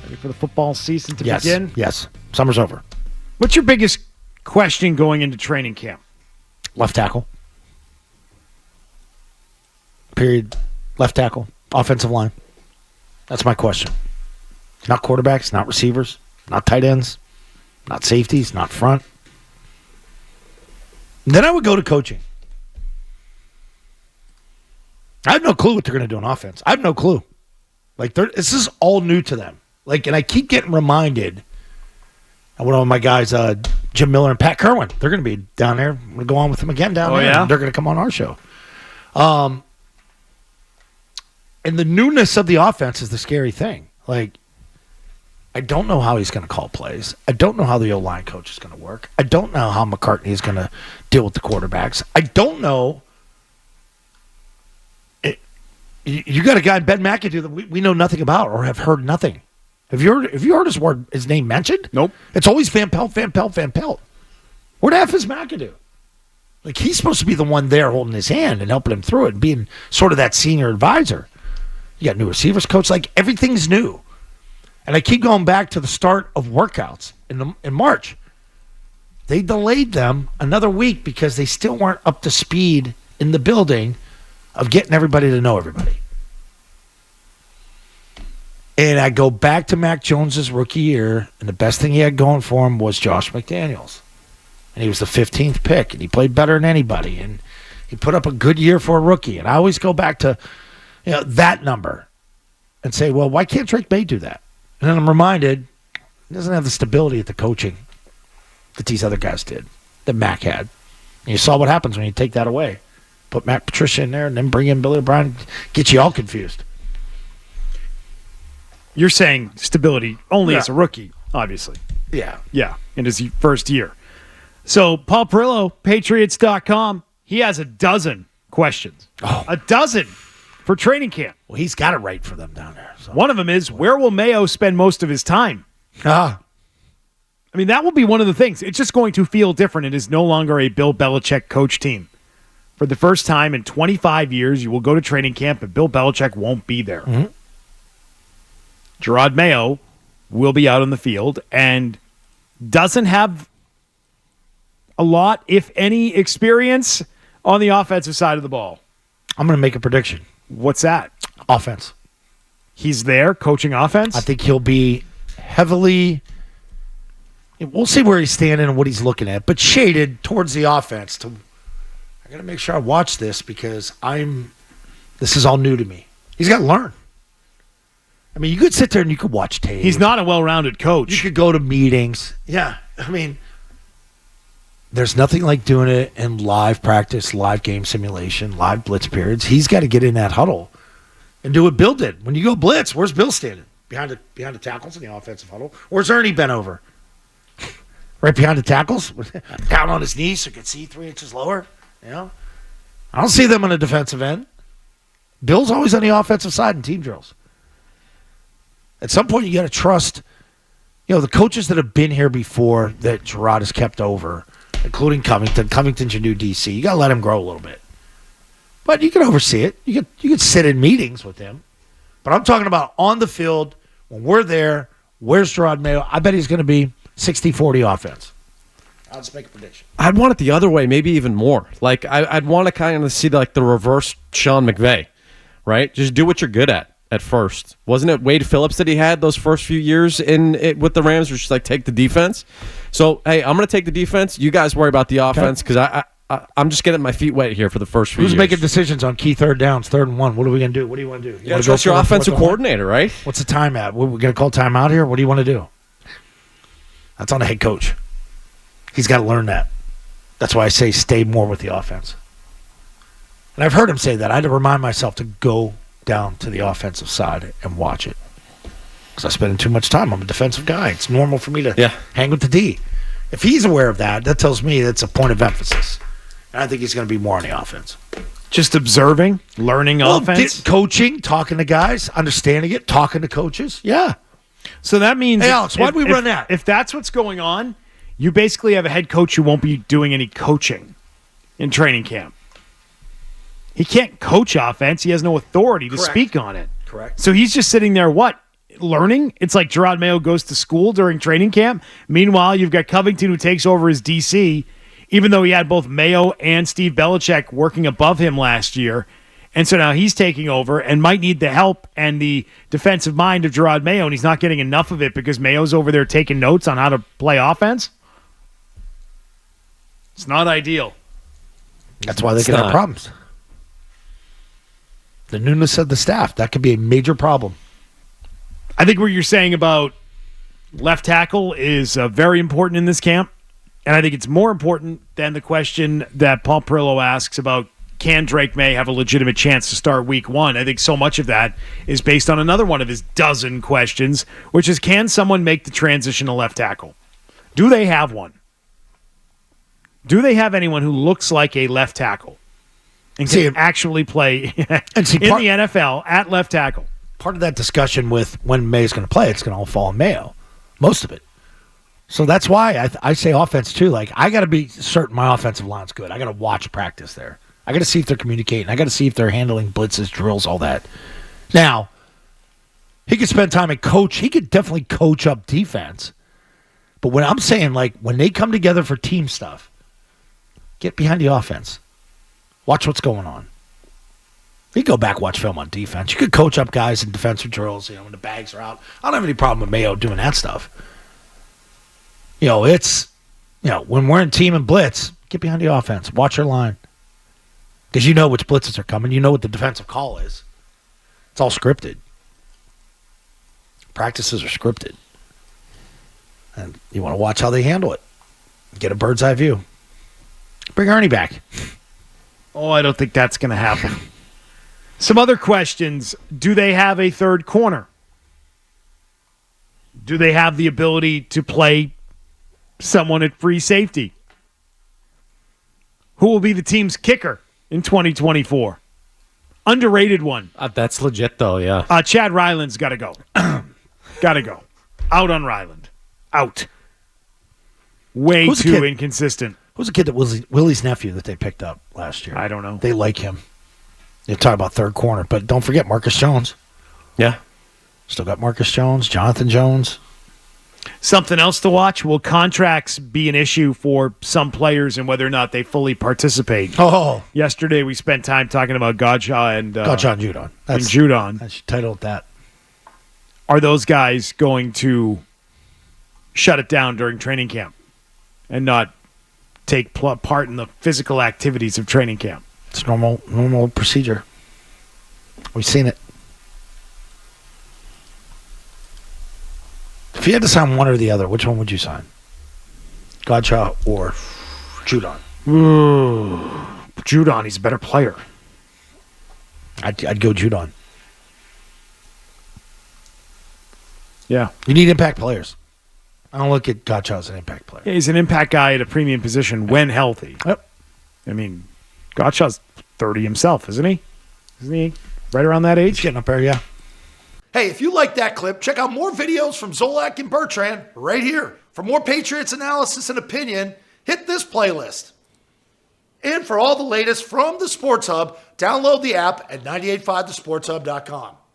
Ready for the football season to Yes. begin? Yes. Summer's over. What's your biggest question going into training camp? Left tackle. Period. Left tackle. Offensive line. That's my question. Not quarterbacks, not receivers, not tight ends, not safeties, not front. Then I would go to coaching. I have no clue what they're going to do on offense. I have no clue. Like, this is all new to them. Like, and I keep getting reminded. And one of my guys, Jim Miller and Pat Kerwin, they're going to be down there. I'm going to go on with them again down there. Yeah? They're going to come on our show. And the newness of the offense is the scary thing. Like, I don't know how he's going to call plays. I don't know how the O-line coach is going to work. I don't know how McCartney is going to deal with the quarterbacks. I don't know. You got a guy, Ben McAdoo, that we know nothing about or have heard nothing. Have you heard his name mentioned? Nope. It's always Van Pelt. Where the F is McAdoo? Like, he's supposed to be the one there holding his hand and helping him through it and being sort of that senior advisor. You got new receivers coach. Like, everything's new. And I keep going back to the start of workouts in March. They delayed them another week because they still weren't up to speed in the building of getting everybody to know everybody. And I go back to Mac Jones's rookie year, and the best thing he had going for him was Josh McDaniels. And he was the 15th pick, and he played better than anybody. And he put up a good year for a rookie. And I always go back to that number and say, well, why can't Drake May do that? And then I'm reminded, he doesn't have the stability at the coaching that these other guys did, that Mac had. And you saw what happens when you take that away. Put Matt Patricia in there and then bring in Billy O'Brien, get you all confused. You're saying stability only as a rookie, obviously. Yeah. Yeah, in his first year. So, Paul Perillo, Patriots.com, he has a dozen questions. Oh. A dozen for training camp. Well, he's got it right for them down there. So. One of them is, where will Mayo spend most of his time? Ah. I mean, that will be one of the things. It's just going to feel different. It is no longer a Bill Belichick coach team. For the first time in 25 years, you will go to training camp and Bill Belichick won't be there. Mm-hmm. Jerod Mayo will be out on the field and doesn't have a lot, if any, experience on the offensive side of the ball. I'm going to make a prediction. What's that? Offense. He's there coaching offense? I think he'll be heavily, we'll see where he's standing and what he's looking at, but shaded towards the offense. I got to make sure I watch this because this is all new to me. He's got to learn. I mean, you could sit there and you could watch tape. He's not a well-rounded coach. You could go to meetings. Yeah. I mean, there's nothing like doing it in live practice, live game simulation, live blitz periods. He's got to get in that huddle and do what Bill did. When you go blitz, where's Bill standing? Behind the tackles in the offensive huddle? Where's Ernie bent over? Right behind the tackles? Down on his knees so he could see 3 inches lower? I don't see them on the defensive end. Bill's always on the offensive side in team drills. At some point, you got to trust, the coaches that have been here before that Jerod has kept over, including Covington. Covington's your new DC. You got to let him grow a little bit. But you can oversee it. You can sit in meetings with him. But I'm talking about on the field, when we're there, where's Jerod Mayo? I bet he's going to be 60-40 offense. I'll just make a prediction. I'd want it the other way, maybe even more. Like, I'd want to kind of see the reverse Sean McVay, right? Just do what you're good at first. Wasn't it Wade Phillips that he had those first few years with the Rams, which is like, take the defense? So, hey, I'm going to take the defense. You guys worry about the offense because I'm just getting my feet wet here for the first few years. Who's making decisions on key third downs, 3rd and 1? What are we going to do? What do you want to do? You got to trust your offensive coordinator, right? What's the time at? We're going to call timeout here? What do you want to do? That's on the head coach. He's got to learn that. That's why I say stay more with the offense. And I've heard him say that. I had to remind myself to go down to the offensive side and watch it. Because I spend too much time. I'm a defensive guy. It's normal for me to hang with the D. If he's aware of that, that tells me that's a point of emphasis. And I think he's going to be more on the offense. Just observing, learning offense? Coaching, talking to guys, understanding it, talking to coaches. Yeah. So that means... Hey, Alex, why'd we run that? If that's what's going on, you basically have a head coach who won't be doing any coaching in training camp. He can't coach offense. He has no authority to speak on it. Correct. So he's just sitting there, learning. It's like Jerod Mayo goes to school during training camp. Meanwhile, you've got Covington who takes over as DC, even though he had both Mayo and Steve Belichick working above him last year. And so now he's taking over and might need the help and the defensive mind of Jerod Mayo, and he's not getting enough of it because Mayo's over there taking notes on how to play offense. It's not ideal. That's why they can have problems. The newness of the staff, that could be a major problem. I think what you're saying about left tackle is very important in this camp, and I think it's more important than the question that Paul Perillo asks about can Drake May have a legitimate chance to start week 1? I think so much of that is based on another one of his dozen questions, which is can someone make the transition to left tackle? Do they have one? Do they have anyone who looks like a left tackle and can actually play in the NFL at left tackle? Part of that discussion with when May's going to play, it's going to all fall on Mayo, most of it. So that's why I say offense too. Like, I got to be certain my offensive line's good. I got to watch practice there. I got to see if they're communicating. I got to see if they're handling blitzes, drills, all that. Now, he could spend time and coach. He could definitely coach up defense. But when I'm saying, like, when they come together for team stuff, get behind the offense. Watch what's going on. You go back, watch film on defense. You could coach up guys in defensive drills, when the bags are out. I don't have any problem with Mayo doing that stuff. It's, when we're in team and blitz, get behind the offense. Watch your line. Because you know which blitzes are coming. You know what the defensive call is. It's all scripted. Practices are scripted. And you want to watch how they handle it. Get a bird's eye view. Bring Ernie back. Oh, I don't think that's going to happen. Some other questions. Do they have a third corner? Do they have the ability to play someone at free safety? Who will be the team's kicker in 2024? Underrated one. That's legit, though, yeah. Chad Ryland's got to go. Got to go. Out on Ryland. Out. Way too inconsistent. Who's the kid that was Willie's nephew that they picked up last year? I don't know. They like him. They talk about third corner, but don't forget Marcus Jones. Yeah. Still got Marcus Jones, Jonathan Jones. Something else to watch. Will contracts be an issue for some players and whether or not they fully participate? Oh. Yesterday we spent time talking about Godshaw and Judon. And Judon. I should title it that. Are those guys going to shut it down during training camp and not take part in the physical activities of training camp? It's normal procedure. We've seen it. If you had to sign one or the other, which one would you sign? Godshaw or Judon? Ooh, Judon, he's a better player. I'd go Judon. Yeah. You need impact players. I don't look at Godshaw as an impact player. Yeah, he's an impact guy at a premium position when healthy. Yep. I mean, Godshaw's 30 himself, isn't he? Isn't he right around that age? He's getting up there, yeah. Hey, if you like that clip, check out more videos from Zolak and Bertrand right here. For more Patriots analysis and opinion, hit this playlist. And for all the latest from the Sports Hub, download the app at 985thesportshub.com.